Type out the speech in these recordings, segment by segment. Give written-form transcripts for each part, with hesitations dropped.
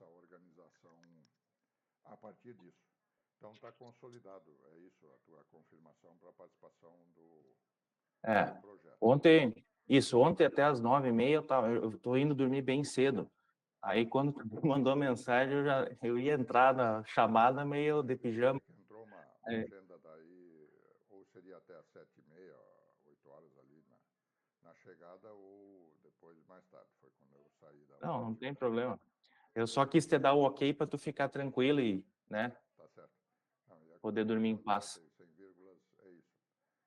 essa organização a partir disso. Então está consolidado, é isso, a tua confirmação para a participação do projeto. Ontem até às 9h30 eu tô indo dormir bem cedo. Aí quando tu mandou a mensagem, eu ia entrar na chamada meio de pijama. Entrou uma agenda daí, ou seria até às 7h30, 8h ali na chegada, ou depois, mais tarde, foi quando eu saí da... Não tem problema. Eu só quis te dar o ok para tu ficar tranquilo e, né? Tá certo. Não, poder dormir em paz. Sem vírgulas, é isso.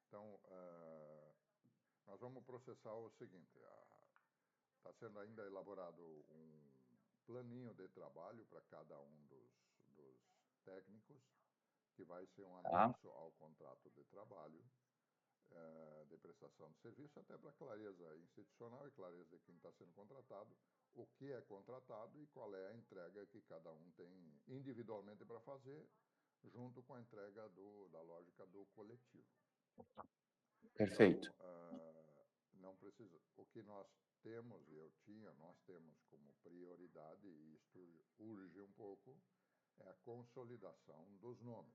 Então, nós vamos processar o seguinte, está sendo ainda elaborado um planinho de trabalho para cada um dos técnicos, que vai ser um anexo ao contrato de trabalho, de prestação de serviço, até para clareza institucional e clareza de quem está sendo contratado, o que é contratado e qual é a entrega que cada um tem individualmente para fazer, junto com a entrega da lógica do coletivo. Perfeito. Então, não precisa. O que nós temos, nós temos como prioridade, e isto urge um pouco, é a consolidação dos nomes.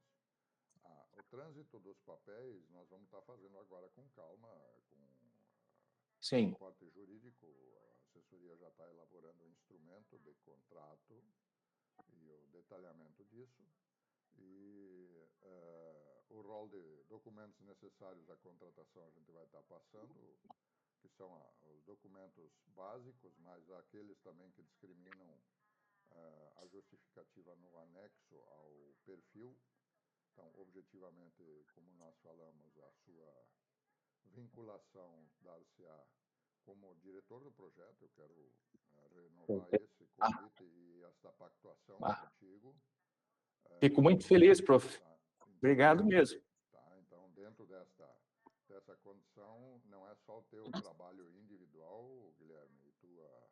O trânsito dos papéis nós vamos estar fazendo agora com calma, com o suporte jurídico. A assessoria já está elaborando o instrumento de contrato e o detalhamento disso. E o rol de documentos necessários à contratação a gente vai estar passando, que são os documentos básicos, mas aqueles também que discriminam a justificativa no anexo ao perfil. Então, objetivamente, como nós falamos, a sua vinculação dar-se-á como diretor do projeto. Eu quero renovar esse convite e esta pactuação contigo. Fico muito feliz, prof. Tá, então, obrigado mesmo. Tá, então, dentro dessa condição, não é só o teu trabalho individual, Guilherme, e tua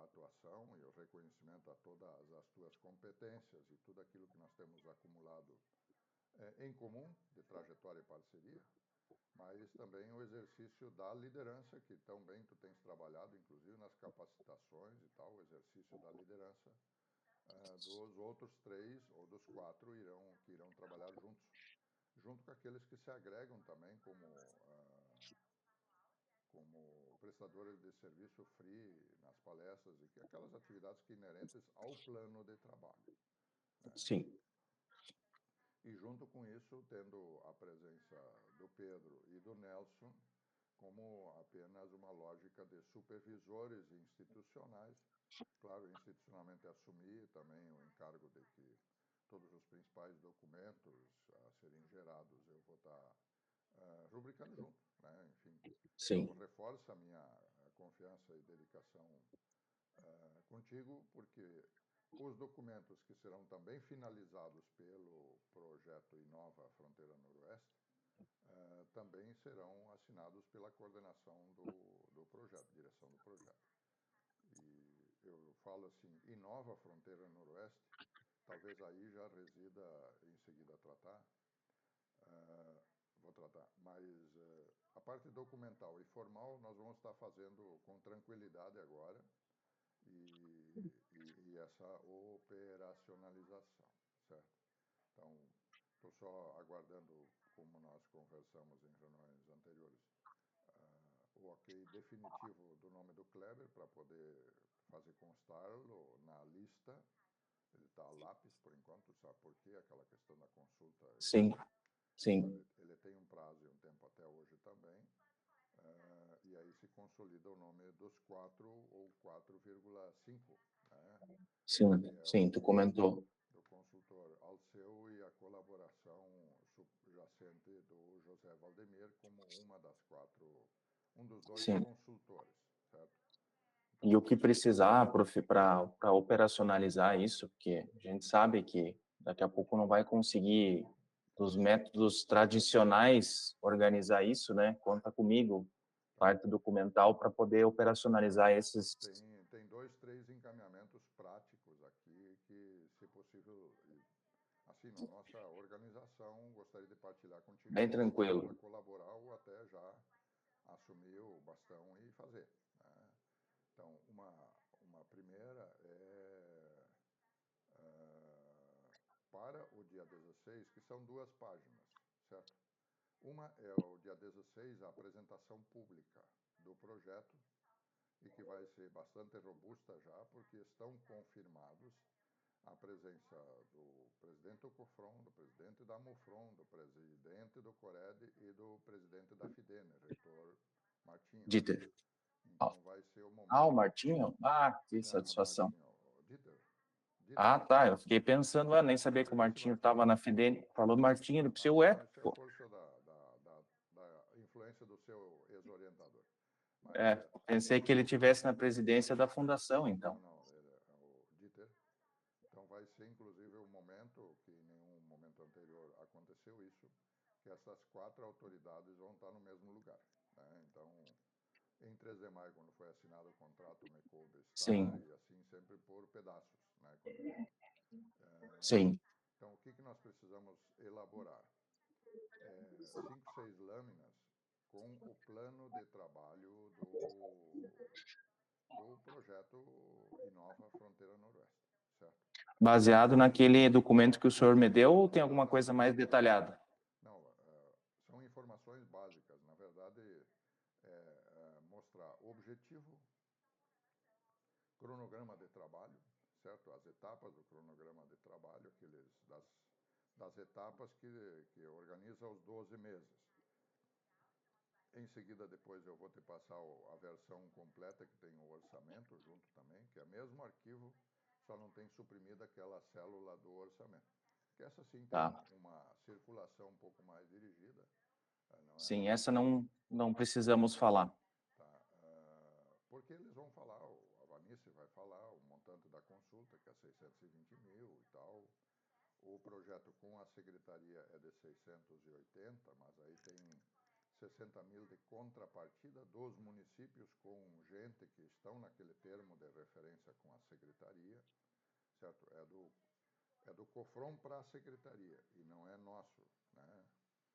atuação e o reconhecimento a todas as tuas competências e tudo aquilo que nós temos acumulado em comum, de trajetória e parceria, mas também o exercício da liderança, que tão bem tu tens trabalhado, inclusive nas capacitações e tal, o exercício da liderança dos outros 3 ou dos 4 que irão trabalhar junto com aqueles que se agregam também como prestadores de serviço free nas palestras e aquelas atividades que inerentes ao plano de trabalho. Sim. E junto com isso, tendo a presença do Pedro e do Nelson como apenas uma lógica de supervisores institucionais, claro, institucionalmente assumir também o encargo de que todos os principais documentos a serem gerados eu vou estar rubricando junto, né? Enfim, Sim. então reforça a minha confiança e dedicação contigo, porque os documentos que serão também finalizados pelo projeto Inova Fronteira Noroeste também serão assinados pela coordenação do projeto, direção do projeto. E eu falo assim, Inova Fronteira Noroeste, talvez aí já resida em seguida tratar, vou tratar, mas a parte documental e formal nós vamos estar fazendo com tranquilidade agora, e essa operacionalização, certo? Então, estou só aguardando, como nós conversamos em reuniões anteriores, o ok definitivo do nome do Kleber para poder fazer constar-lo na lista. Ele está a lápis por enquanto, sabe por quê? Aquela questão da consulta. Sim, sim. Ele tem um prazo e um tempo até hoje também. E aí se consolida o nome dos 4 ou 4,5, né? Sim, tu comentou. Do consultor Alceu e a colaboração subjacente do José Valdemir como um dos 2 consultores, certo? Então, e o que precisar, prof, para operacionalizar isso, porque a gente sabe que daqui a pouco não vai conseguir, dos métodos tradicionais, organizar isso, né? Conta comigo, parte documental, para poder operacionalizar esses... Tem 2, 3 encaminhamentos práticos aqui que, se possível, assim, na nossa organização, gostaria de partilhar contigo. Bem tranquilo. Para colaborar ou até já assumir o bastão e fazer, né? Então, uma primeira é dia 16, que são 2 páginas, certo? Uma é o dia 16, a apresentação pública do projeto, e que vai ser bastante robusta já, porque estão confirmados a presença do presidente do COFRON, do presidente da MUFRON, do presidente do CORED e do presidente da FIDENE, reitor Martinho. Dieter. Então vai ser o momento... Ah, o Martinho? Ah, que Não, satisfação. Martinho, Dieter. Ah, tá. Eu fiquei pensando, nem sabia que o Martinho estava na FIDENE. Falou Martinho, ele disse, ué. Isso é força da influência do seu ex-orientador. Pensei que ele tivesse na presidência da fundação, então. Não, ele é o Dieter. Então vai ser, inclusive, o momento que em nenhum momento anterior aconteceu isso, que essas 4 autoridades vão estar no mesmo lugar, né? Então, em 3 de maio, quando foi assinado o contrato, me coube estar, Sim. e assim sempre por pedaços, né? Sim. Então, o que nós precisamos elaborar? 5, 6 lâminas com o plano de trabalho do projeto Inova Fronteira Noroeste, certo? Baseado naquele documento que o senhor me deu ou tem alguma coisa mais detalhada? Não, são informações básicas. Na verdade, mostrar objetivo, cronograma de trabalho, certo? As etapas do cronograma de trabalho, das etapas que organiza os 12 meses. Em seguida, depois eu vou te passar a versão completa, que tem o orçamento junto também, que é o mesmo arquivo, só não tem suprimida aquela célula do orçamento. Que essa sim tem uma circulação um pouco mais dirigida. Sim, essa não precisamos falar. Tá, porque eles vão falar, a Vanice vai falar, o montante da consulta, que é 620 mil e tal. O projeto com a secretaria é de 680, mas aí tem 60 mil de contrapartida dos municípios com gente que estão naquele termo de referência com a secretaria, certo? É do COFRON para a secretaria e não é nosso, né?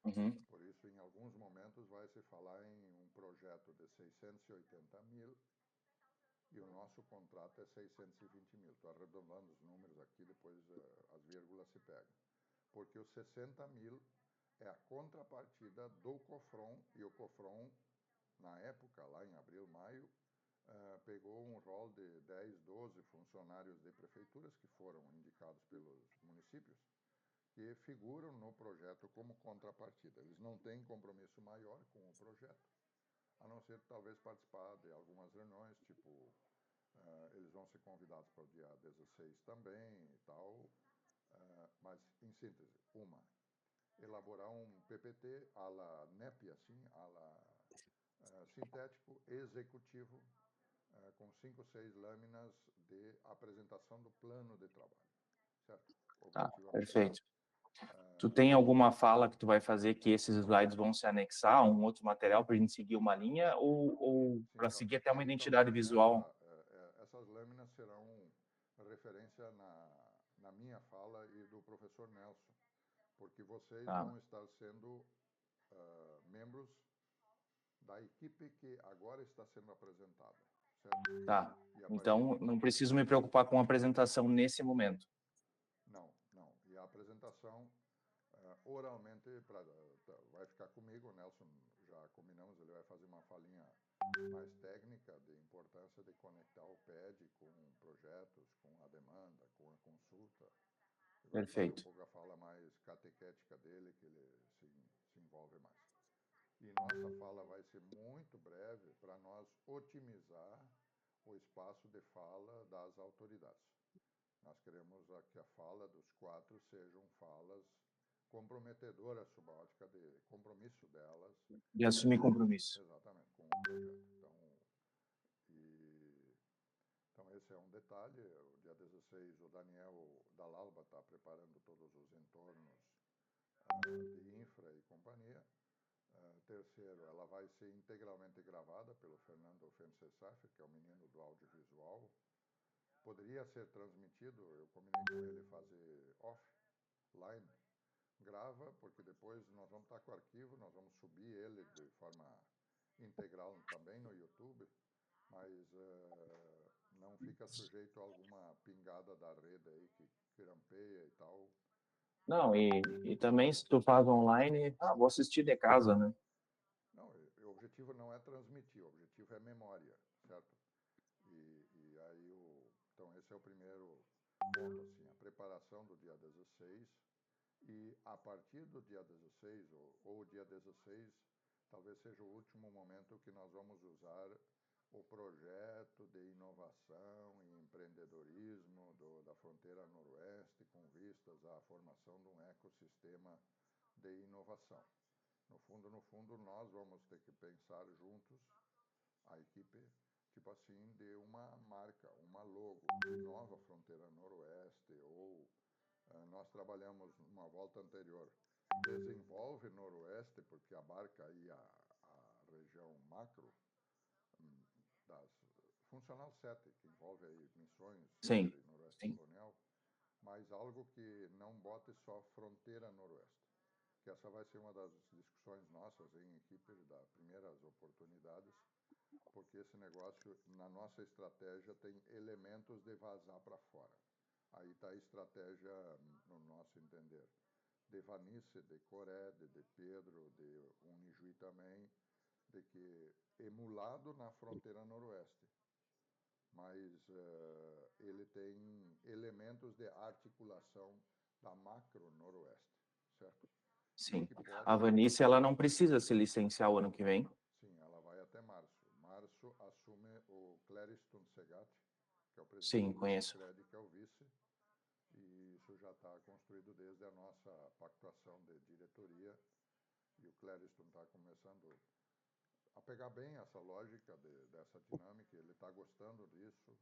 Uhum. Por isso, em alguns momentos, vai se falar em um projeto de 680 mil e o nosso contrato é 620 mil. Estou arredondando os números aqui, depois as vírgulas se pegam. Porque os 60 mil é a contrapartida do COFRON, e o COFRON, na época, lá em abril, maio, pegou um rol de 10, 12 funcionários de prefeituras que foram indicados pelos municípios, que figuram no projeto como contrapartida. Eles não têm compromisso maior com o projeto, a não ser talvez participar de algumas reuniões, tipo, eles vão ser convidados para o dia 16 também e tal, mas, em síntese, elaborar um PPT à la NEP, assim, à la sintético, executivo, com 5, 6 lâminas de apresentação do plano de trabalho, certo? Perfeito. Tu tem alguma fala que tu vai fazer que esses slides vão se anexar a um outro material para a gente seguir uma linha ou para seguir até uma identidade visual? Essas lâminas serão referência na minha fala e do professor Nelson, porque vocês vão estar sendo membros da equipe que agora está sendo apresentada, certo? Tá. Então, não preciso me preocupar com a apresentação nesse momento. Não. E a apresentação, oralmente, vai ficar comigo. O Nelson, já combinamos, ele vai fazer uma falinha mais técnica de importância de conectar o PED com projetos, com a demanda, com a consulta. Vai fazer um pouco a fala mais catequética dele, que ele se envolve mais. E nossa fala vai ser muito breve para nós otimizar o espaço de fala das autoridades. Nós queremos que a fala dos 4 sejam falas comprometedoras sob a ótica de compromisso delas. De assumir compromisso. Exatamente, com o projeto. Então, esse é um detalhe. O dia 16, o Daniel Dalalba está preparando todos os entornos de infra e companhia. Terceiro, ela vai ser integralmente gravada pelo Fernando Fensessaff, que é o menino do audiovisual. Poderia ser transmitido, eu combinei com ele fazer offline, grava, porque depois nós vamos estar com o arquivo, nós vamos subir ele de forma integral também no YouTube, mas não fica sujeito a alguma pingada da rede aí que grampeia e tal. Não, e também se tu faz online, vou assistir de casa, né? Não, o objetivo não é transmitir, o objetivo é memória, certo? E aí, então esse é o primeiro ponto, assim, a preparação do dia 16 e a partir do dia 16, ou o dia 16, talvez seja o último momento que nós vamos usar o projeto de inovação e empreendedorismo da fronteira noroeste com vistas à formação de um ecossistema de inovação. No fundo, nós vamos ter que pensar juntos, a equipe, tipo assim, de uma marca, uma logo, Nova Fronteira Noroeste, ou nós trabalhamos numa volta anterior, desenvolve Noroeste, porque abarca aí a região macro, das Funcional 7, que envolve aí Missões, Sim, Sintra e Noroeste sim, Colonial, mas algo que não bote só fronteira noroeste. Que essa vai ser uma das discussões nossas em equipe, das primeiras oportunidades, porque esse negócio, na nossa estratégia, tem elementos de vazar para fora. Aí está a estratégia, no nosso entender, de Vanice, de Coré, de Pedro, de Unijuí também, de que emulado na fronteira noroeste, mas ele tem elementos de articulação da macro noroeste, certo? E sim. que A pode, Vanice, ela não precisa se licenciar o ano que vem? sim, ela vai até março. Março assume o Clériston Segatti, que é o Sim, presidente do conheço. Sicredi, que é o vice, e isso já está construído desde a nossa pactuação de diretoria, e o Clériston está começando a pegar bem essa lógica dessa dinâmica, ele está gostando disso.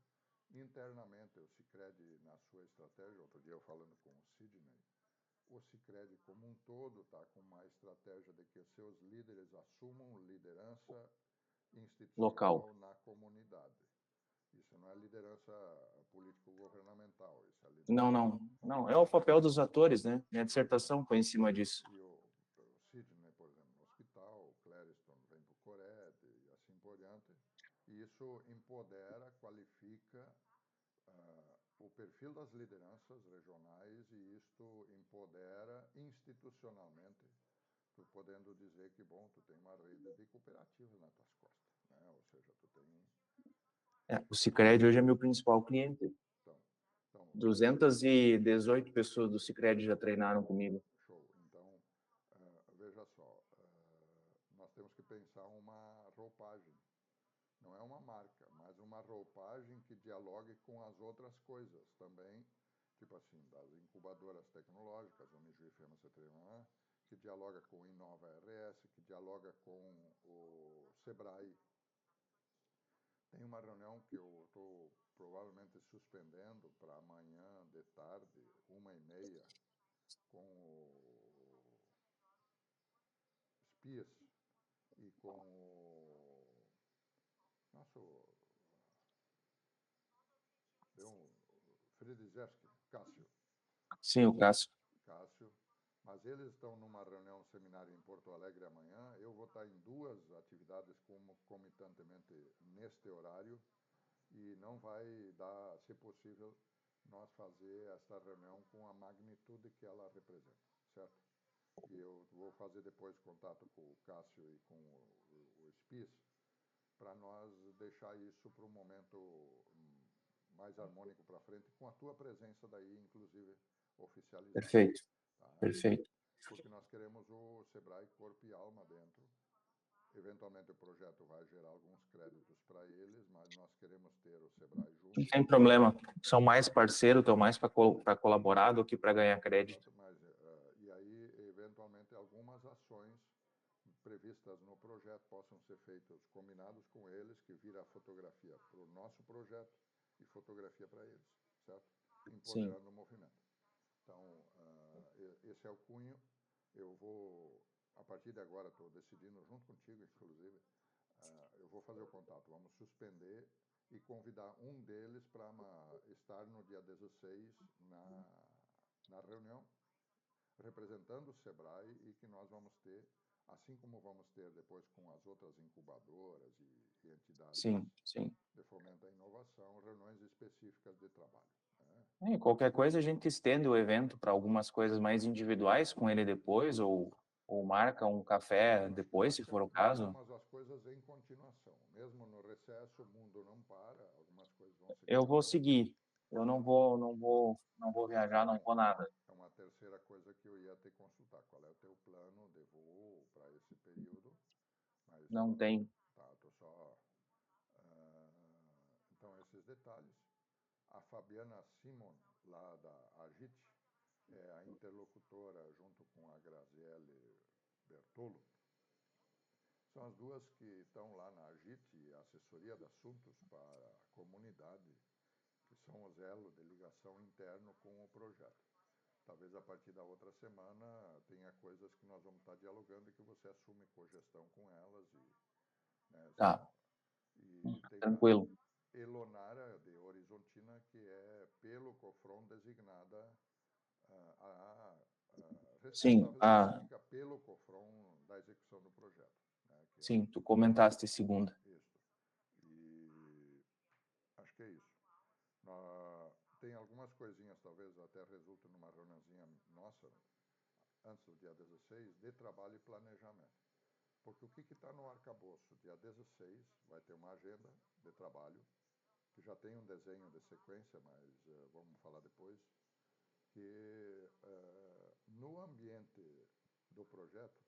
Internamente, o Sicredi, na sua estratégia, outro dia eu falando com o Sidney, o Sicredi como um todo está com uma estratégia de que os seus líderes assumam liderança Local. institucional na comunidade. Isso não é liderança político-governamental, isso é Não, liderança. não, não. É o papel dos atores, né? Minha dissertação foi em cima disso. E o Sidney, por exemplo, no hospital, o Clériston vem para o Cored e assim por diante. E isso empodera, qualifica o perfil das lideranças regionais e isto empodera institucionalmente, tu podendo dizer que, bom, tu tem uma rede de cooperativas nas tuas costas, né? Ou seja, tu tem... O Sicredi hoje é meu principal cliente. Então, então 218 pessoas do Sicredi já treinaram comigo. show. Então, veja só, nós temos que pensar uma roupagem. Não é uma marca, mas uma roupagem que dialogue com as outras coisas também, tipo assim, das incubadoras tecnológicas, Unijuí, FEMA, C3, que dialoga com o Inova RS, que dialoga com o Sebrae. Tem uma reunião que eu estou provavelmente suspendendo para amanhã de tarde, 1h30, com o Spies e com o nosso Fredizewski, Cássio. Sim, o Cássio. Cássio, mas eles estão numa reunião, seminário em Porto Alegre amanhã. Eu vou estar em duas atividades comitantemente neste horário e não vai dar, se possível, nós fazer esta reunião com a magnitude que ela representa, certo? E eu vou fazer depois contato com o Cássio e com o Spies para nós deixar isso para um momento mais harmônico para frente, com a tua presença daí, inclusive, oficializada. Perfeito, Tá? perfeito. Porque nós queremos o Sebrae corpo e alma dentro. Eventualmente o projeto vai gerar alguns créditos para eles, mas nós queremos ter o Sebrae Não junto. tem problema. São mais parceiros, estão mais para colaborar do que para ganhar crédito. Mas, e aí, eventualmente, algumas ações previstas no projeto possam ser feitas combinados com eles, que vira fotografia para o nosso projeto e fotografia para eles, certo? Sim. Empoderando o movimento. Então, esse é o cunho. Eu vou, a partir de agora, estou decidindo, junto contigo, inclusive, eu vou fazer o contato. Vamos suspender e convidar um deles para estar no dia 16 na reunião, representando o Sebrae, e que nós vamos ter, assim como vamos ter depois com as outras incubadoras e que entidades Sim, sim. de fomento à inovação, reuniões específicas de trabalho. E qualquer coisa a gente estende o evento para algumas coisas mais individuais com ele depois, ou marca um café depois, se for o caso. Mas as coisas em continuação. Mesmo no recesso, o mundo não para, algumas coisas vão se Eu vou continuando. seguir. Eu não vou viajar, não vou nada. É uma terceira coisa que eu ia te consultar. Qual é o teu plano de voo para esse período? Mas Não tem. tá, tô só. Então, esses detalhes. A Fabiana Simon, lá da Agit, é a interlocutora junto com a Graziele Bertolo. São as duas que estão lá na Agit, assessoria de assuntos para a comunidade, que são o elo de ligação interno com o projeto. Talvez a partir da outra semana tenha coisas que nós vamos estar dialogando e que você assume cogestão com elas. Né, Tá, e tem tranquilo. a Elonara de Horizontina, que é pelo COFRON designada a Sim, responsável técnica pelo COFRON da execução do projeto. Né, que sim, tu comentaste segunda. isso. E acho que é isso. Tem algumas coisinhas, talvez até resulte numa reuniãozinha nossa, antes do dia 16, de trabalho e planejamento. Porque o que está no arcabouço? Dia 16 vai ter uma agenda de trabalho, que já tem um desenho de sequência, mas vamos falar depois, que no ambiente do projeto,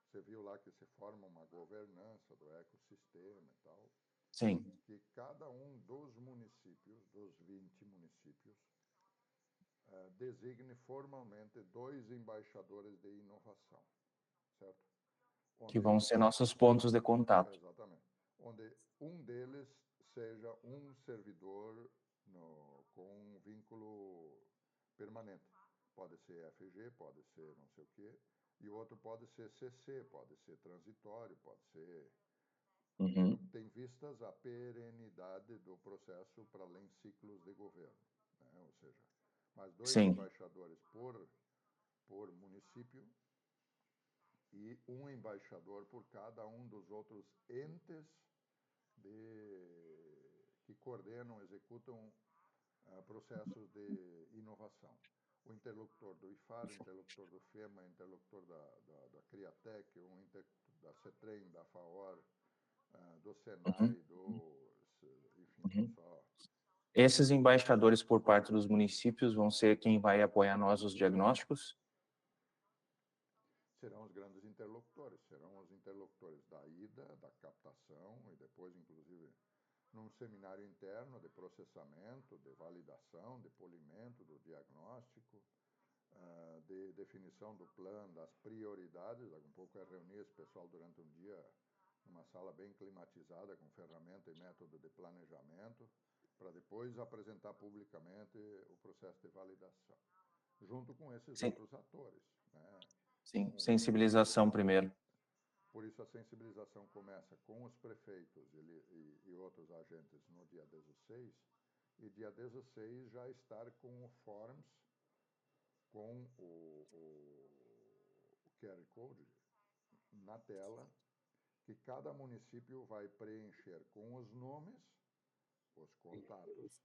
você viu lá que se forma uma governança do ecossistema e tal, Sim, que cada um dos municípios, dos 20 municípios, designe formalmente 2 embaixadores de inovação, certo? que Onde, vão ser nossos pontos de contato. exatamente, onde um deles seja um servidor com um vínculo permanente. Pode ser FG, pode ser não sei o quê, e o outro pode ser CC, pode ser transitório, pode ser... Isso Uhum. tem vistas à perenidade do processo para além de ciclos de governo. Né? Ou seja, mais 2 Sim, embaixadores por município e um embaixador por cada um dos outros entes que coordenam, executam processos de inovação. O interlocutor do IFAR, o interlocutor do FEMA, o interlocutor da Criatec, da CETREM, da FAOR, do uhum, SENAI, enfim, estou uhum. só... Esses embaixadores por parte dos municípios vão ser quem vai apoiar nós os diagnósticos? Serão os grandes interlocutores, serão os interlocutores da ida, da captação e depois, inclusive, num seminário interno de processamento, de validação, de polimento do diagnóstico, de definição do plano, das prioridades. Daqui a pouco é reunir esse pessoal durante um dia numa sala bem climatizada, com ferramenta e método de planejamento, para depois apresentar publicamente o processo de validação, junto com esses Sim, outros atores. Né? sim. Sensibilização primeiro. Por isso a sensibilização começa com os prefeitos e outros agentes no dia 16, e dia 16 já estar com o Forms, com o QR Code na tela, que cada município vai preencher com os nomes, os contatos,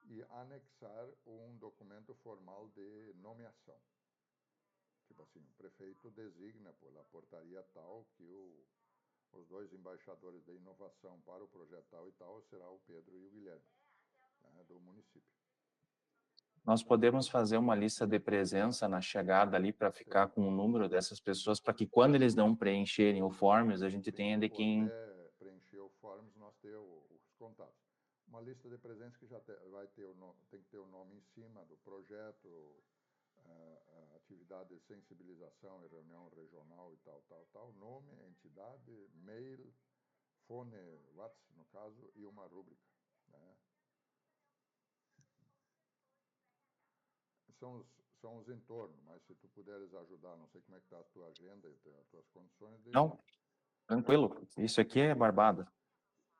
e anexar um documento formal de nomeação. Tipo assim, o prefeito designa pela portaria tal que os 2 embaixadores de inovação para o projeto tal e tal será o Pedro e o Guilherme, né, do município. Nós podemos fazer uma lista de presença na chegada ali para ficar com o número dessas pessoas, para que quando eles não preencherem o forms, a gente tenha de Ou quem... até preencher o forms, nós temos os contatos. Uma lista de presença que já vai ter tem que ter o nome em cima do projeto, atividade de sensibilização e reunião regional e tal, nome, entidade, mail, fone, WhatsApp, no caso, e uma rúbrica. Né? São os entornos, mas se tu puderes ajudar, não sei como é que está a tua agenda e as tuas condições Não, tranquilo. Isso aqui é barbada.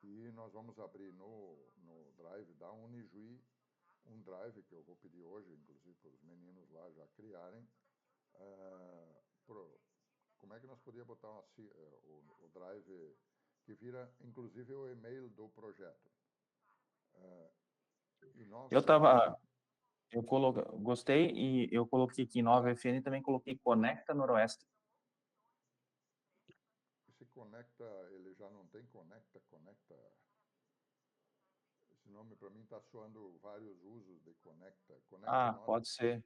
E nós vamos abrir no Drive da Unijuí um Drive que eu vou pedir hoje, inclusive para os meninos lá já criarem. Como é que nós podíamos botar o Drive que vira, inclusive, o e-mail do projeto. Gostei e eu coloquei aqui Inova FN e também coloquei Conecta Noroeste. Esse Conecta, ele já não tem Conecta. Esse nome para mim está soando vários usos de Conecta. Pode ser.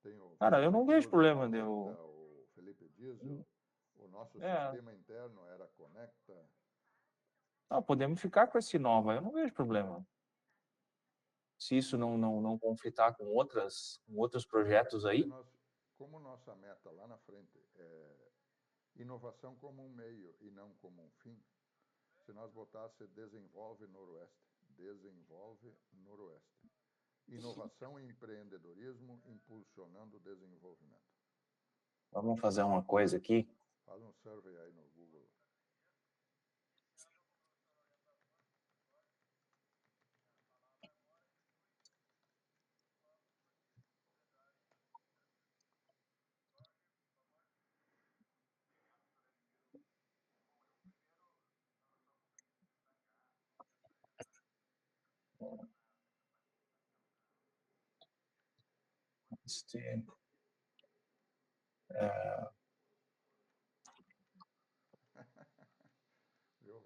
Tem o Cara, eu não vejo problema. Conecta, o Felipe Diesel, o nosso sistema interno era Conecta. Não, podemos ficar com esse Inova, eu não vejo problema. Se isso não conflitar com outros projetos aí. Como nossa meta lá na frente é inovação como um meio e não como um fim, se nós botasse Desenvolve Noroeste. Inovação e empreendedorismo impulsionando o desenvolvimento. Vamos fazer uma coisa aqui. Faz um survey aí no Google.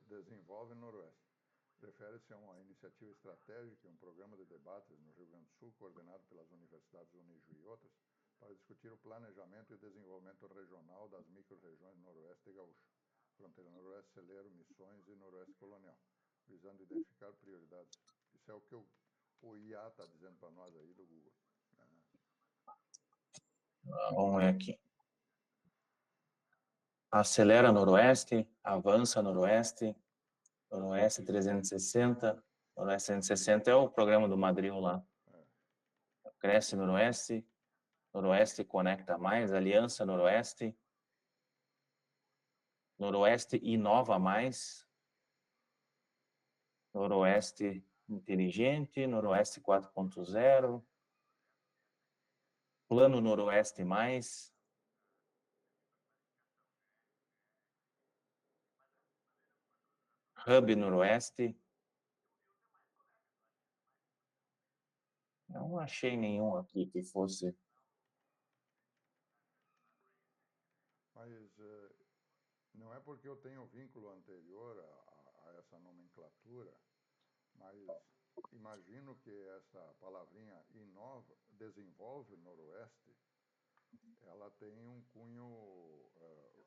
Desenvolve Noroeste. Refere-se a uma iniciativa estratégica e um programa de debates no Rio Grande do Sul, coordenado pelas universidades Unijuí e outras, para discutir o planejamento e o desenvolvimento regional das micro-regiões Noroeste e Gaúcho, Fronteira Noroeste, Celeiro, Missões e Noroeste Colonial, visando identificar prioridades. Isso é o que o IA está dizendo para nós aí do Google. Vamos ver aqui. Acelera Noroeste, Avança Noroeste, Noroeste 360. Noroeste 360 é o programa do Madril lá. Cresce Noroeste, Noroeste Conecta Mais, Aliança Noroeste, Noroeste Inova Mais, Noroeste Inteligente, Noroeste 4.0, Plano Noroeste Mais, Hub Noroeste. Não achei nenhum aqui que fosse. Mas não é porque eu tenho vínculo anterior a essa nomenclatura, mas imagino que essa palavrinha inova, desenvolve Noroeste, ela tem um cunho,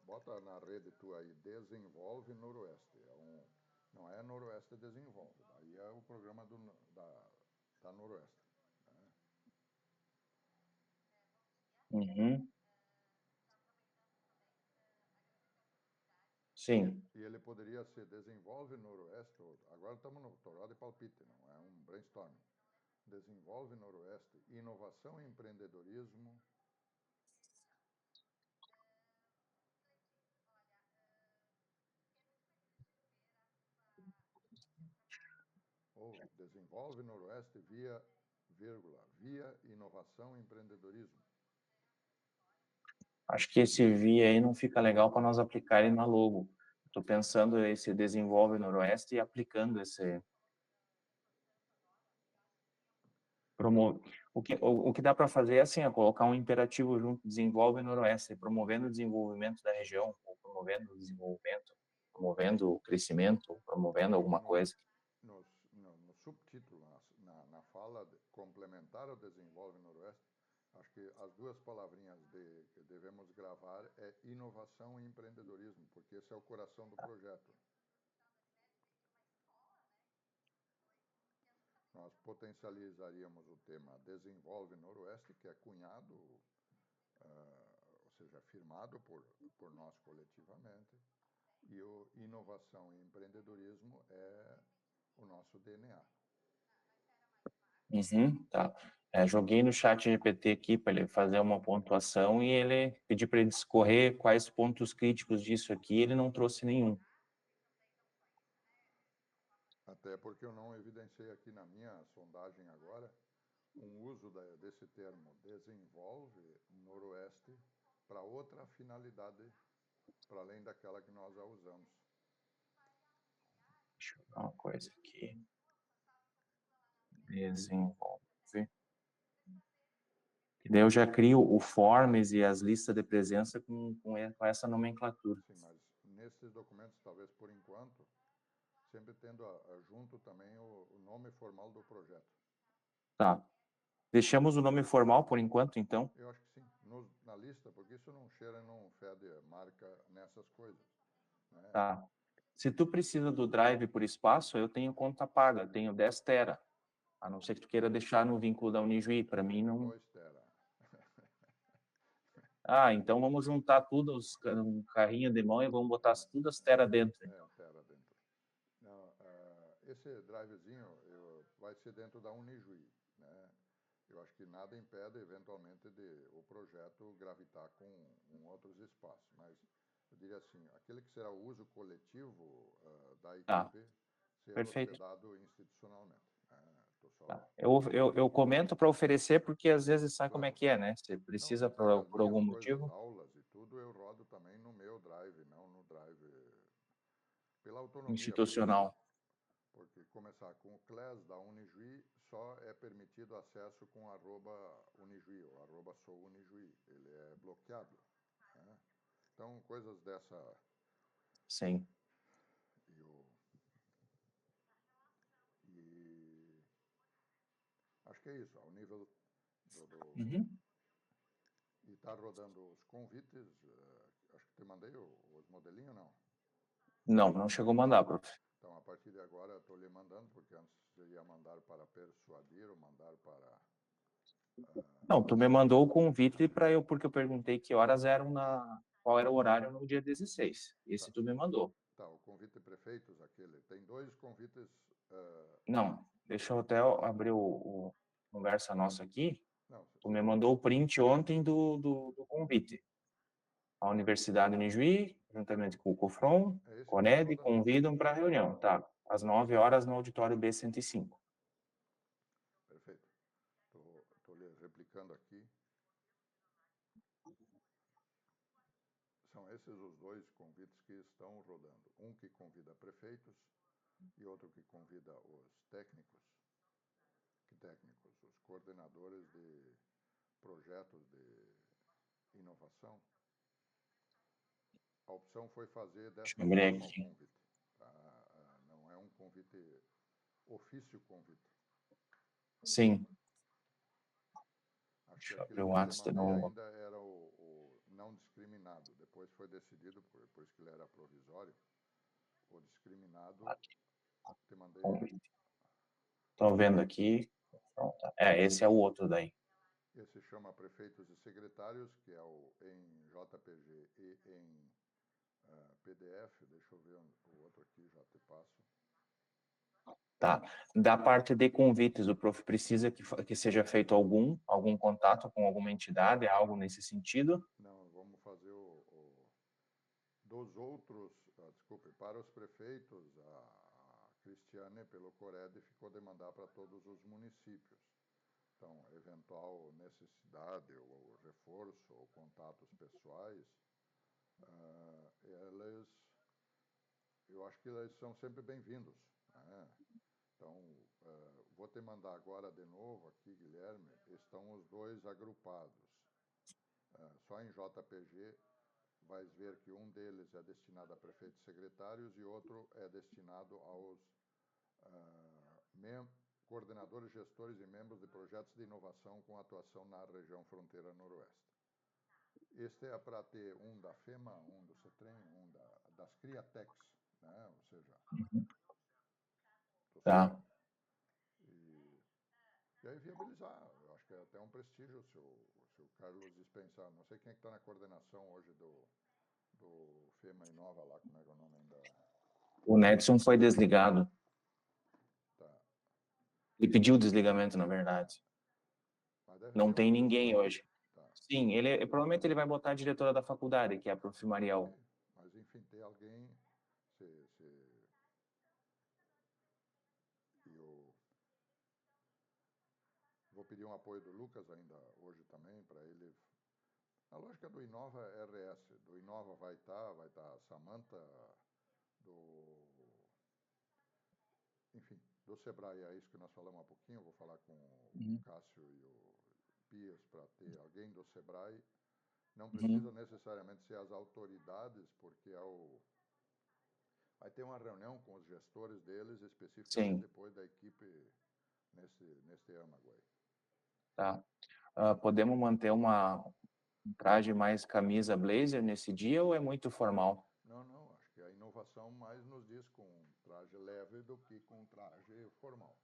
bota na rede tua aí, desenvolve Noroeste, não é Noroeste desenvolve, aí é o programa da Noroeste. Né? Uhum. Sim. E ele poderia ser desenvolve Noroeste, agora estamos no toró de palpite, não é um brainstorming. Desenvolve Noroeste, inovação e empreendedorismo. Ou desenvolve Noroeste via inovação e empreendedorismo. Acho que esse via aí não fica legal para nós aplicar ele na logo. Estou pensando esse desenvolve Noroeste e aplicando esse... O que dá para fazer é assim, colocar um imperativo junto, desenvolve Noroeste, promovendo o desenvolvimento da região, ou promovendo o desenvolvimento, promovendo o crescimento, promovendo alguma coisa. No subtítulo, na fala complementar ao desenvolve Noroeste, acho que as duas palavrinhas que devemos gravar é inovação e empreendedorismo, porque esse é o coração do projeto. Nós potencializaríamos o tema Desenvolve Noroeste, que é cunhado, ou seja, firmado por nós coletivamente, e o inovação e empreendedorismo é o nosso DNA. Uhum, tá. Joguei no chat GPT aqui para ele fazer uma pontuação e ele pedi para ele discorrer quais pontos críticos disso aqui, ele não trouxe nenhum. Até porque eu não evidenciei aqui na minha sondagem agora um uso desse termo desenvolve Noroeste para outra finalidade, para além daquela que nós já usamos. Deixa eu ver uma coisa aqui. Desenvolve. E daí eu já crio o forms e as listas de presença com essa nomenclatura. Sim, mas nesses documentos, talvez por enquanto, sempre tendo junto também o nome formal do projeto. Tá. Deixamos o nome formal por enquanto, então? Eu acho que sim, na lista, porque isso não cheira e não fede marca nessas coisas. Né? Tá. Se tu precisa do drive por espaço, eu tenho conta paga, tenho 10 tera. A não ser que tu queira deixar no vínculo da Unijuí, para mim não... 2 tera. Ah, então vamos juntar tudo, um carrinho de mão e vamos botar tudo as tera dentro. Tera dentro. Não, esse drivezinho vai ser dentro da Unijuí, né? Eu acho que nada impede, eventualmente, de o projeto gravitar com outros espaços, mas eu diria assim, aquele que será o uso coletivo da Tá, equipe ser perfeito. hospedado institucionalmente. Tá. Eu comento para oferecer porque às vezes sabe como é Claro. que é, né? Você Não, precisa e por ali algum as coisas, motivo. aulas e tudo, eu rodo também no meu drive, não no drive pela autonomia, Institucional. porque começar com o class da Unijuí só é permitido acesso com @Unijuí ou @souunijuí. Ele é bloqueado. Né? Então, coisas dessa... Sim. E acho que é isso, ao nível Uhum. E está rodando os convites, acho que te mandei os modelinhos, não? Não chegou a mandar, prof. Então, a partir de agora, estou lhe mandando, porque antes seria mandar para persuadir ou mandar para... Não, tu me mandou o convite para eu, porque eu perguntei que horas eram qual era o horário no dia 16. Esse Tá, tu me mandou. tá, o convite prefeitos, aquele. Tem 2 convites... Não, deixa eu até abrir o conversa nossa aqui. não, Tu me mandou o print ontem do convite. A Universidade Unijuí, juntamente com o COFRON, é esse que está CONED, rodando. convidam para a reunião, tá? Às 9 horas no auditório B105. Perfeito. Estou lhe replicando aqui. São esses os 2 convites que estão rodando. Um que convida prefeitos e outro que convida os técnicos, os coordenadores de projetos de inovação. A opção foi fazer Deixa desta eu abrir forma o aqui. convite. Não é um convite, ofício convite. Sim. Acho que Deixa eu abrir aquele o que eu te WhatsApp de mandei novo. ainda era o não discriminado. Depois foi decidido, por isso que ele era provisório, o discriminado. Aqui, Te mandei. convite. Estou vendo aqui. Pronto. Esse é o outro daí. Esse chama prefeitos e secretários, que é em JPG e em PDF. Deixa eu ver o outro aqui, já te passo. Tá. Da parte de convites, o prof precisa que seja feito algum contato com alguma entidade, algo nesse sentido? Não, vamos fazer dos outros, desculpe, para os prefeitos, a Cristiane, pelo Cored, ficou de mandar para todos os municípios. Então, eventual necessidade, ou reforço, ou contatos pessoais, eu acho que eles são sempre bem-vindos. Né? Então, vou te mandar agora de novo aqui, Guilherme, estão os 2 agrupados. Só em JPG, vais ver que um deles é destinado a prefeitos e secretários e outro é destinado aos coordenadores, gestores e membros de projetos de inovação com atuação na região fronteira noroeste. Este é para ter um da FEMA, um do CETREM, um das CRIATEX, né? Ou seja... Tá. E aí viabilizar, eu acho que é até um prestígio se o Carlos dispensar. Não sei quem é que está na coordenação hoje do FEMA Inova lá, como é que é o nome ainda? O Nedson foi desligado. Tá. Ele pediu o desligamento, na verdade. Mas deve Não ter tem outro. ninguém hoje. Tá. Sim, provavelmente ele vai botar a diretora da faculdade, que é a prof. Mariel. Okay. Mas enfim, ter alguém... Vou pedir um apoio do Lucas ainda hoje também, para ele... A lógica do Inova RS. Do Inova vai estar a Samanta, do enfim, do Sebrae é isso que nós falamos há pouquinho, eu vou falar com o Uhum. Cássio e o Pias para ter alguém do Sebrae. Não Uhum. precisa necessariamente ser as autoridades, porque vai ter uma reunião com os gestores deles, especificamente Sim, depois da equipe neste âmago aí. tá. Podemos manter um traje mais camisa blazer nesse dia ou é muito formal? Não, não, acho que a inovação mais nos diz com traje leve do que com traje formal.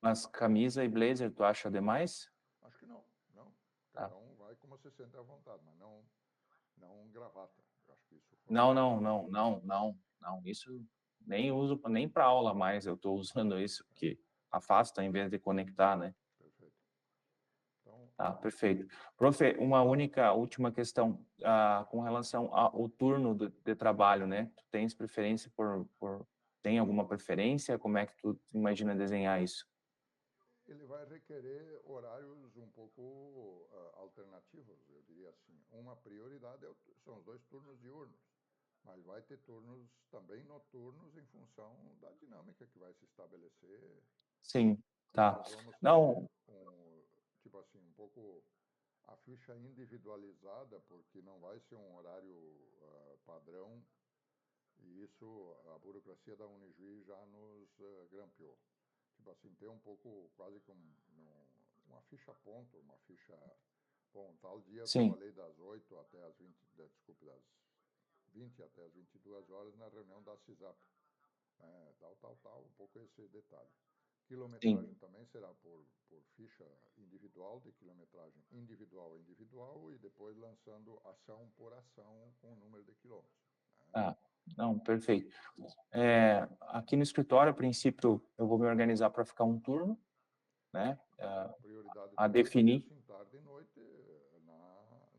Mas camisa e blazer, tu acha demais? Acho que não, não. Tá. Cada um vai como se sente à vontade, mas não gravata. Eu acho que isso Não, formal não, não, não, não, não. Isso nem uso nem para aula mais. Eu estou usando isso porque afasta em vez de conectar, né? perfeito. Então, Tá, perfeito. Prof, uma última questão com relação ao turno de trabalho, né? Tu tens preferência tem alguma preferência? Como é que tu imagina desenhar isso? ele vai requerer horários um pouco alternativos, eu diria assim. Uma prioridade são os 2 turnos diurnos, mas vai ter turnos também noturnos em função da dinâmica que vai se estabelecer. Sim, tá. Nós vamos ter Não, tipo assim, um pouco a ficha individualizada, porque não vai ser um horário padrão, e isso a burocracia da Unijuí já nos grampeou. Tipo assim, ter um pouco, quase que uma ficha ponto, uma ficha. Bom, tal dia eu sim, trabalhei das 8 até as 20, desculpe, das 20 até as 22 horas na reunião da CISAP. Tal, um pouco esse detalhe. Quilometragem sim. também será por ficha individual, de quilometragem individual a individual, e depois lançando ação por ação com o número de quilômetros. Né? Ah, não, perfeito. Aqui no escritório, a princípio, eu vou me organizar para ficar um turno, né? A prioridade A tua seria definir. assim, tarde e noite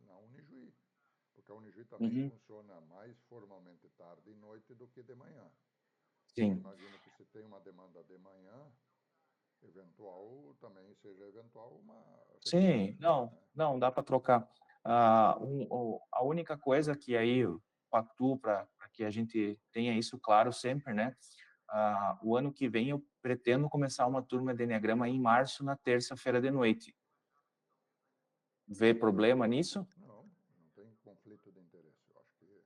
na Unijuí. Porque a Unijuí também Uhum, funciona mais formalmente tarde e noite do que de manhã. Então, sim. imagino que se tem uma demanda de manhã, eventual, também seja eventual uma Sim, flexibilidade. não, Né? não, dá para trocar. A única coisa que aí eu pactuo para que a gente tenha isso claro sempre, né? O ano que vem eu pretendo começar uma turma de Enneagrama em março, na terça-feira de noite. Vê problema nisso? Não tem conflito de interesse. Eu acho que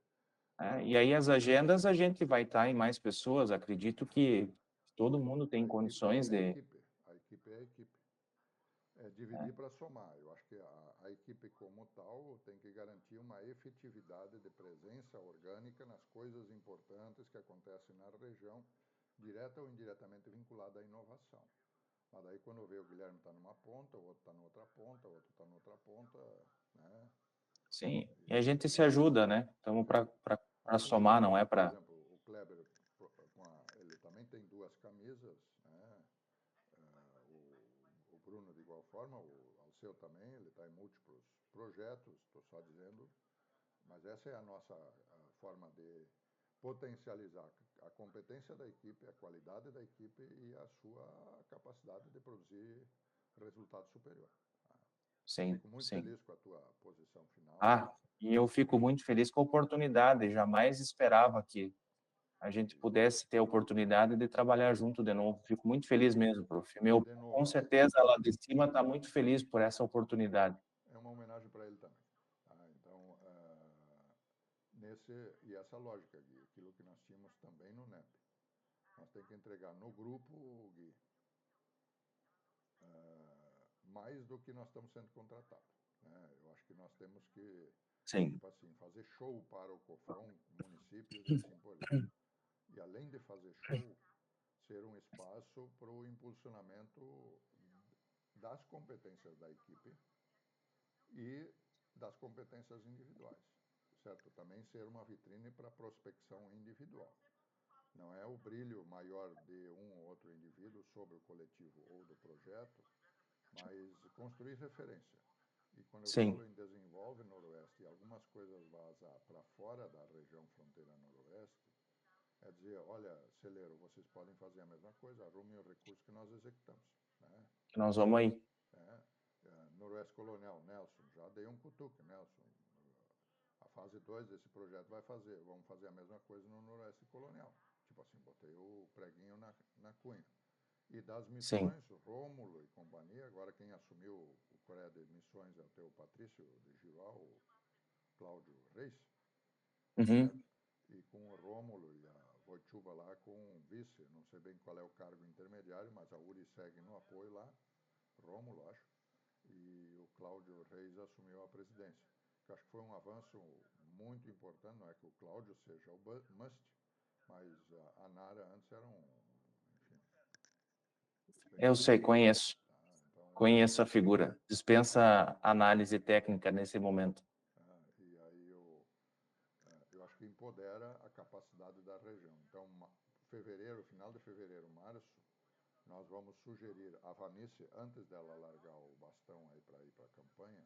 E aí as agendas a gente vai estar em mais pessoas. Acredito que todo mundo a tem equipe condições é a de. equipe. A equipe é a equipe. É dividir para somar. Eu acho que a equipe como tal tem que garantir uma efetividade de presença orgânica nas coisas importantes que acontecem na região, direta ou indiretamente vinculada à inovação. Mas daí quando vê o Guilherme está numa ponta, o outro está na outra ponta, o outro está na outra ponta, né? Sim, e a gente E, se ajuda, né? Estamos para assim somar, não como, é por para. exemplo, o Kleber, ele também tem 2 camisas, né? O Bruno de igual forma, o Alceu também, ele está em múltiplos projetos, estou só dizendo, mas essa é a nossa forma de potencializar a competência da equipe, a qualidade da equipe e a sua capacidade de produzir resultado superior. Sim, Fico muito sim. feliz com a tua posição final. E eu fico muito feliz com a oportunidade. Jamais esperava que a gente E, pudesse ter a oportunidade de trabalhar junto de novo. Fico muito feliz mesmo, prof. e Meu, de com novo, certeza lá de cima está muito feliz por essa oportunidade. é uma homenagem para ele também. Então, e essa lógica, Gui, aquilo que nós tínhamos também no NEP. Nós temos que entregar no grupo, Gui, mais do que nós estamos sendo contratados. Né? Eu acho que nós temos que, Sim, tipo assim, fazer show para o COFRON, municípios e assim por diante. E além de fazer show, ser um espaço para o impulsionamento das competências da equipe e das competências individuais, certo? Também ser uma vitrine para prospecção individual. Não é o brilho maior de um ou outro indivíduo sobre o coletivo ou do projeto, mas construir referência. E quando eu sim, falo em desenvolve Noroeste e algumas coisas vazar para fora da região fronteira Noroeste, é dizer, olha, celeiro, vocês podem fazer a mesma coisa, arrumem o recurso que nós executamos. Né? nós vamos aí. Noroeste Colonial, Nelson, já dei um cutuque, Nelson. A fase 2 desse projeto vamos fazer a mesma coisa no Noroeste Colonial. tipo assim, botei o preguinho na cunha. E das Sim. missões, Rômulo e companhia, agora quem assumiu o Coreia de Missões é o teu Patrício de Gival, o Cláudio Reis, certo? Uhum. E com o Rômulo e a Wojtuba lá com o vice, não sei bem qual é o cargo intermediário, mas a URI segue no apoio lá, Rômulo, acho, e o Cláudio Reis assumiu a presidência. Que acho que foi um avanço muito importante, não é que o Cláudio seja o must, mas a Nara antes era enfim, bem Eu sei, complicado. conheço. Tá? Então, Conheço a figura. Dispensa análise técnica nesse momento. e aí eu acho que empodera a capacidade da região. Então, fevereiro, final de fevereiro, março, nós vamos sugerir à Vanice, antes dela largar o bastão aí para ir para a campanha,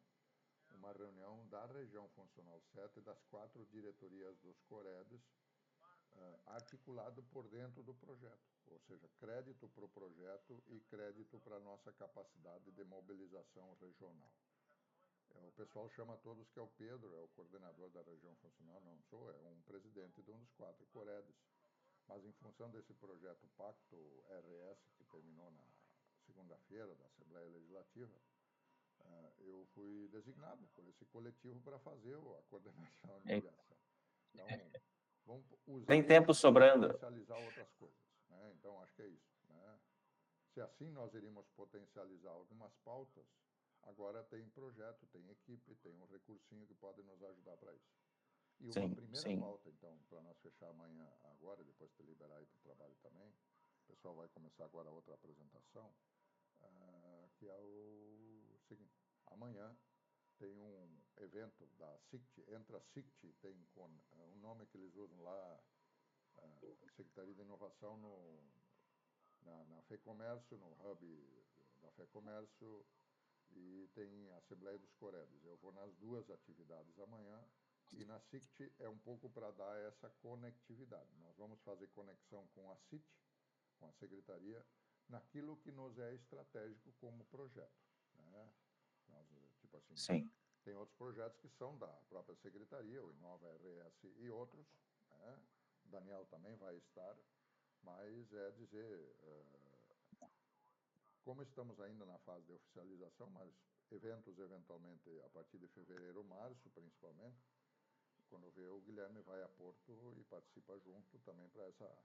uma reunião da região funcional 7 das 4 diretorias dos Coredes, articulado por dentro do projeto. Ou seja, crédito para o projeto e crédito para a nossa capacidade de mobilização regional. O pessoal chama todos que é o Pedro, é o coordenador da região funcional, não sou, é um presidente de um dos 4 Coredes. Mas em função desse projeto Pacto RS, que terminou na segunda-feira da Assembleia Legislativa, eu fui designado por esse coletivo para fazer a coordenação e mediação. Então, vamos usar Tem isso tempo para sobrando. potencializar outras coisas. Né? Então, acho que é isso. Né? Se assim nós iríamos potencializar algumas pautas, agora tem projeto, tem equipe, tem um recursinho que pode nos ajudar para isso. E uma Sim, primeira sim. pauta, então, para nós fechar amanhã, agora, depois de liberar aí para o trabalho também, o pessoal vai começar agora outra apresentação, que é o seguinte, amanhã tem um evento da SICT, entra a SICT, tem um nome que eles usam lá, Secretaria de Inovação na FEComércio, no hub da FEComércio, e tem a Assembleia dos Coredes. Eu vou nas duas atividades amanhã, e na SICT é um pouco para dar essa conectividade. Nós vamos fazer conexão com a CIT, com a Secretaria, naquilo que nos é estratégico como projeto. Né? Nós, tipo assim, Sim. tem outros projetos que são da própria Secretaria, o Inova RS e outros. Né? O Daniel também vai estar, mas é dizer, como estamos ainda na fase de oficialização, mas eventos eventualmente a partir de fevereiro, março principalmente, quando vê o Guilherme vai a Porto e participa junto também para essa.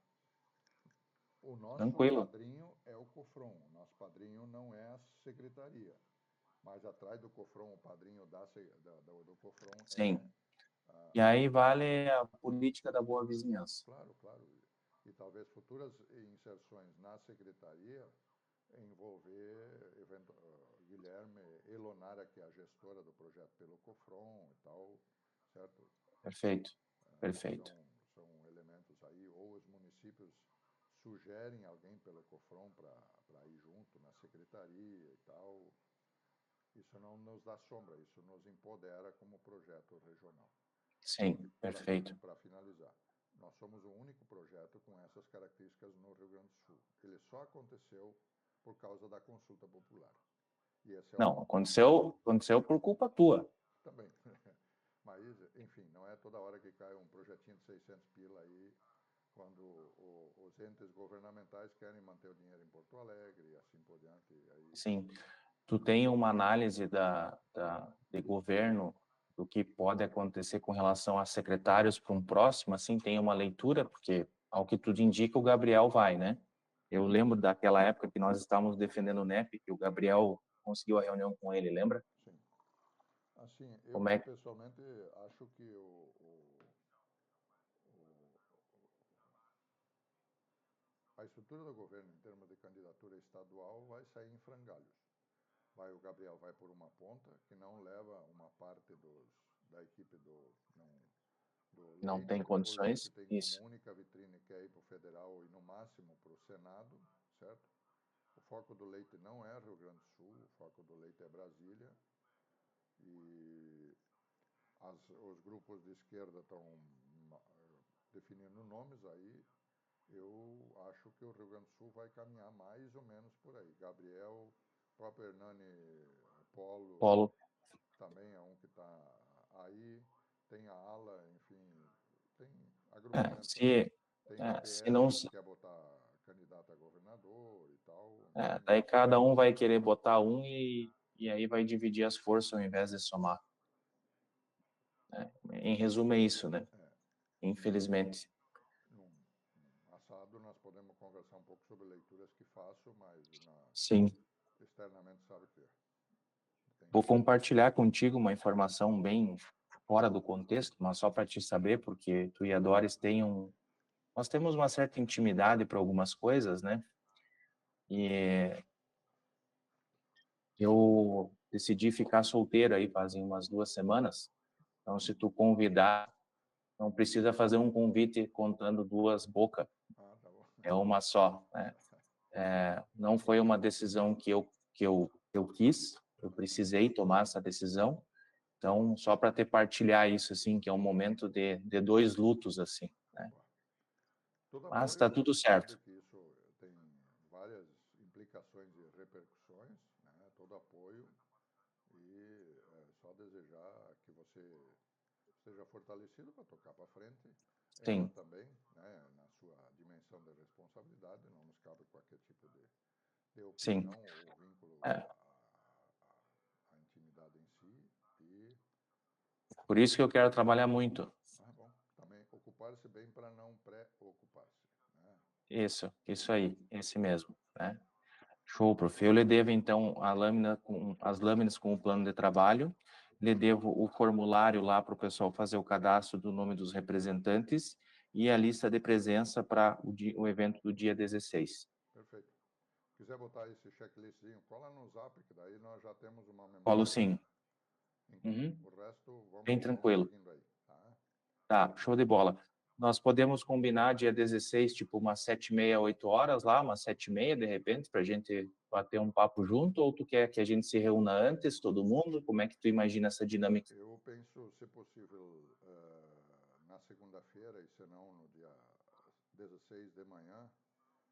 O nosso Tranquilo. padrinho é o Cofrom, o nosso padrinho não é a secretaria, mas atrás do Cofrom, o padrinho do Cofrom Sim. E aí vale a política da boa vizinhança. Claro, claro. E talvez futuras inserções na secretaria envolver Guilherme Elonara, que é a gestora do projeto pelo Cofrom e tal, certo? Perfeito. Perfeito. São elementos aí, ou os municípios sugerem alguém pelo Cofrom para ir junto na secretaria e tal. Isso não nos dá sombra, isso nos empodera como projeto regional. Sim, perfeito. Para finalizar, nós somos o único projeto com essas características no Rio Grande do Sul. Ele só aconteceu por causa da consulta popular. E esse é Não, aconteceu por culpa tua. Também. Mas, enfim, não é toda hora que cai um projetinho de 600 pila aí, quando os entes governamentais querem manter o dinheiro em Porto Alegre e assim por diante. Aí... Sim. Tu tem uma análise de governo do que pode acontecer com relação a secretários para um próximo, assim, tem uma leitura, porque ao que tudo indica o Gabriel vai, né? Eu lembro daquela época que nós estávamos defendendo o NEP, que o Gabriel conseguiu a reunião com ele, lembra? Sim. Assim, Como eu é? pessoalmente acho que a estrutura do governo, em termos de candidatura estadual, vai sair em frangalhos. O Gabriel vai por uma ponta, que não leva uma parte da equipe do Não tem Leite. O Leite condições? tem como Isso. única vitrine que é ir para o federal e no máximo para o Senado, certo? O foco do Leite não é Rio Grande do Sul, o foco do Leite é Brasília. E os grupos de esquerda estão definindo nomes aí. Eu acho que o Rio Grande do Sul vai caminhar mais ou menos por aí. Gabriel, próprio Hernani Polo. também é um que está aí. Tem a ala, enfim, tem agrupamentos. Se Tem o se PS não, que quer botar candidato a governador e tal. daí cada um vai querer botar um e aí vai dividir as forças ao invés de somar. Né? Em resumo é isso, né? É, Infelizmente. num assado nós podemos conversar um pouco sobre leituras que faço, mas Sim. externamente sabe que tem Vou compartilhar contigo uma informação bem fora do contexto, mas só para te saber, porque tu e a Doris nós temos uma certa intimidade para algumas coisas, né? E eu decidi ficar solteiro aí fazem umas 2 semanas. Então, se tu convidar, não precisa fazer um convite contando duas bocas, tá bom. é uma só, né? Não foi uma decisão que eu quis, eu precisei tomar essa decisão. Então, só para te partilhar isso, assim, que é um momento de dois lutos, assim, né? Todo Mas apoio, está tudo sabe certo. que isso tem várias implicações e repercussões, né? Todo apoio e só desejar que você esteja fortalecido para tocar para frente. Ela Sim, também, né, na sua dimensão de responsabilidade, não nos cabe qualquer tipo de sim. opinião ou vínculo É, à intimidade em si. E, por isso que eu quero trabalhar muito. bom, também ocupar-se bem para não pré-ocupar-se, né? Isso aí, esse mesmo, né? Show, prof. Eu lhe devo, então, as lâminas com o plano de trabalho, lhe devo o formulário lá para o pessoal fazer o cadastro do nome dos representantes e a lista de presença para o evento do dia 16. Perfeito. Se quiser botar esse checklistzinho, cola no Zap, que daí nós já temos uma Paulo, memória. sim. Uhum. O resto, Bem vamos tranquilo. seguindo aí, tá? Tá, show de bola. Nós podemos combinar dia 16, tipo umas 7h30, 8 horas lá, umas 7h30, de repente, para a gente bater um papo junto, ou tu quer que a gente se reúna antes, todo mundo? Como é que tu imagina essa dinâmica? Eu penso, se possível, na segunda-feira, e se não no dia 16 de manhã,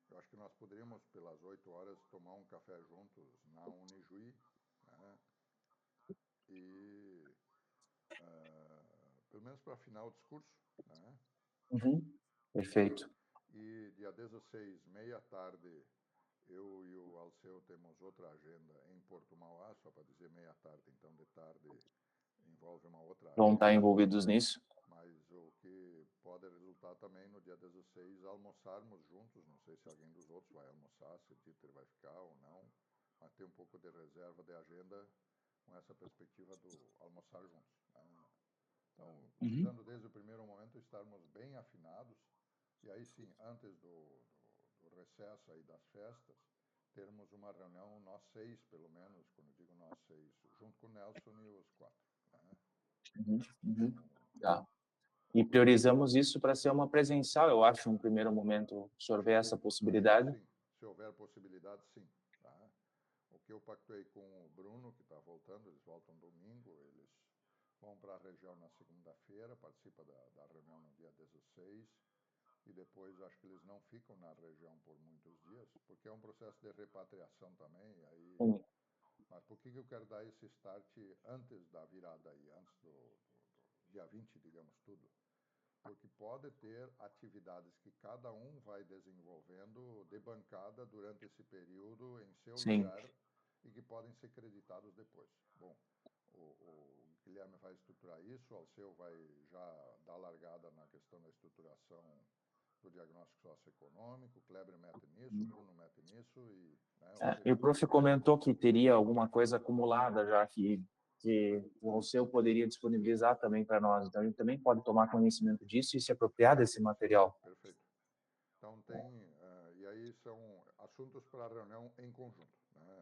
eu acho que nós poderíamos, pelas 8 horas, tomar um café juntos na Unijuí, né? E, pelo menos para afinar o discurso, né? Uhum. Perfeito. E dia 16, meia tarde, eu e o Alceu temos outra agenda em Porto Mauá, só para dizer meia tarde, então de tarde envolve uma outra Vão estar agenda, envolvidos nisso? mas o que pode resultar também no dia 16 almoçarmos juntos, não sei se alguém dos outros vai almoçar, se o Dieter vai ficar ou não, mas tem um pouco de reserva de agenda com essa perspectiva do almoçar juntos, né? Então, Uhum. visando desde o primeiro momento estarmos bem afinados, e aí sim, antes do recesso aí das festas, termos uma reunião, nós seis, pelo menos, quando eu digo nós seis, junto com o Nelson e os quatro, né? Uhum. Uhum. Então, Tá. E priorizamos isso para ser uma presencial, eu acho, no primeiro momento, absorver essa possibilidade. sim, se houver possibilidade, sim, tá? O que eu pactuei com o Bruno, que está voltando, eles voltam domingo, eles vão para a região na segunda-feira, participa da reunião no dia 16, e depois acho que eles não ficam na região por muitos dias, porque é um processo de repatriação também, e aí... Sim. Mas por que eu quero dar esse start antes da virada aí, antes do dia 20, digamos, tudo? Porque pode ter atividades que cada um vai desenvolvendo de bancada durante esse período em seu Sim. lugar e que podem ser creditados depois. Bom, o Guilherme vai estruturar isso, o Alceu vai já dar largada na questão da estruturação do diagnóstico socioeconômico, o Kleber mete nisso, o Bruno mete nisso, e, né, ou E seja, o prof comentou que teria alguma coisa acumulada já que o Alceu poderia disponibilizar também para nós. Então, a gente também pode tomar conhecimento disso e se apropriar desse material. perfeito. Então tem, e aí são assuntos para a reunião em conjunto, né?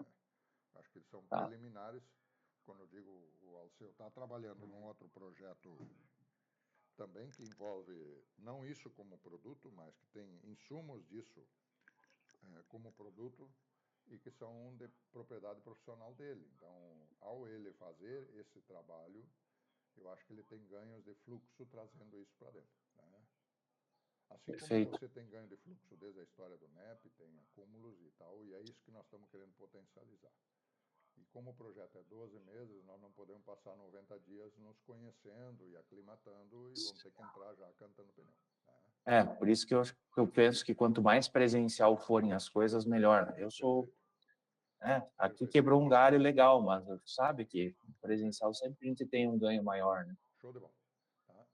Acho que eles são Tá. preliminares. Quando eu digo o Alceu está trabalhando num outro projeto também que envolve não isso como produto, mas que tem insumos disso como produto e que são de propriedade profissional dele. Então, ao ele fazer esse trabalho, eu acho que ele tem ganhos de fluxo trazendo isso para dentro, né? Assim como Perfeito. você tem ganho de fluxo desde a história do NEP, tem acúmulos e tal, e é isso que nós estamos querendo potencializar. E como o projeto é 12 meses, nós não podemos passar 90 dias nos conhecendo e aclimatando e vamos ter que entrar já cantando pneu, né? Por isso que eu penso que quanto mais presencial forem as coisas, melhor. Eu sou... aqui quebrou um galho legal, mas sabe que presencial sempre a gente tem um ganho maior, né? Show de bola. Tá?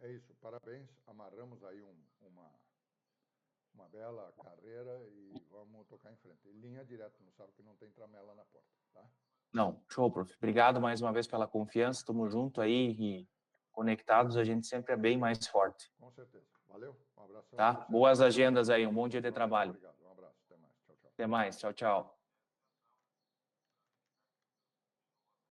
É isso, parabéns. Amarramos aí uma bela carreira e vamos tocar em frente. E linha direto, não sabe que não tem tramela na porta, tá? Não, show, prof. Obrigado mais uma vez pela confiança. Tamo junto aí e conectados a gente sempre é bem mais forte. Com certeza. Valeu, um abração. Tá? Boas agendas aí, um bom dia de trabalho. Obrigado, um abraço, até mais. Tchau, tchau. Até mais, tchau, tchau.